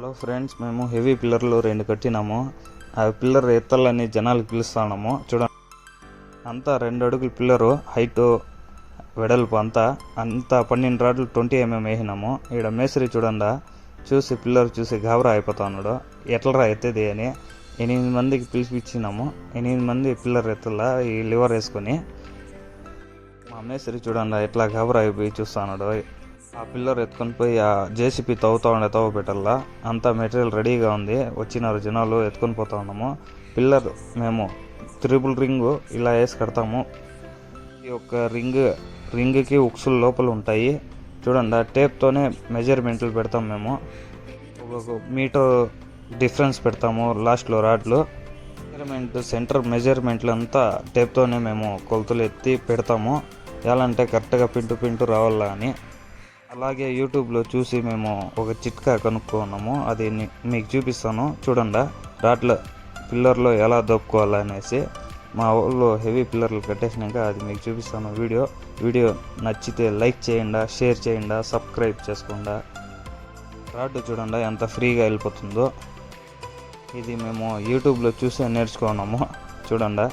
Hello friends, మేము heavy పిల్లర్లు 2 కట్టినాము. ఆ పిల్లర్ ఎత్తాలని జనాలకు పిలుస్తున్నాము. చూడండి, అంతా 2 అడుగుల పిల్లరు హైట్ వెడల్పు అంతా 12 రాడ్లు 20 mm వేసినాము. ఈడ మేస్త్రి చూడండి, చూసి పిల్లర్ చూసి గాబరా అయిపోతున్నాడు. ఎట్లరా ఎత్తేది అని 8 మందికి పిలిపించినాము. 8 మంది పిల్లర్ ఎత్తలా ఈ లివర్ వేసుకొని. మా మేస్త్రి చూడండి ఎట్లా గాబరా అయిపోయి చూస్తున్నాడు. ఆ పిల్లర్ ఎత్తుకొని పోయి ఆ జేసీపీ తవ్వ పెట్టాలా. అంతా మెటీరియల్ రెడీగా ఉంది. వచ్చినారు జనాలు, ఎత్తుకొని పోతా ఉన్నాము. పిల్లర్ మేము 3 రింగు ఇలా వేసి కడతాము. ఈ ఒక్క రింగ్కి ఉక్సులు లోపల ఉంటాయి. చూడండి, టేప్తోనే మెజర్మెంట్లు పెడతాం మేము. ఒక మీటర్ డిఫరెన్స్ పెడతాము లాస్ట్లో రాడ్లు. సెంటర్ మెజర్మెంట్లు అంతా టేప్తోనే మేము కొలతలు ఎత్తి పెడతాము. ఎలా అంటే కరెక్ట్గా పింటు రావాలా అని. అలాగే యూట్యూబ్లో చూసి మేము ఒక చిట్కా కనుక్కున్నాము. అది మీకు చూపిస్తాను. చూడండి, రాట్ల పిల్లర్లో ఎలా దొప్పుకోవాలనేసి. మా ఊళ్ళో హెవీ పిల్లర్లు కట్టేసినాక అది మీకు చూపిస్తాను. వీడియో నచ్చితే లైక్ చేయండి, షేర్ చేయండి, సబ్స్క్రైబ్ చేసుకోండి. రాడ్ చూడండి ఎంత ఫ్రీగా వెళ్ళిపోతుందో. ఇది మేము యూట్యూబ్లో చూసి నేర్చుకున్నాము. చూడండి.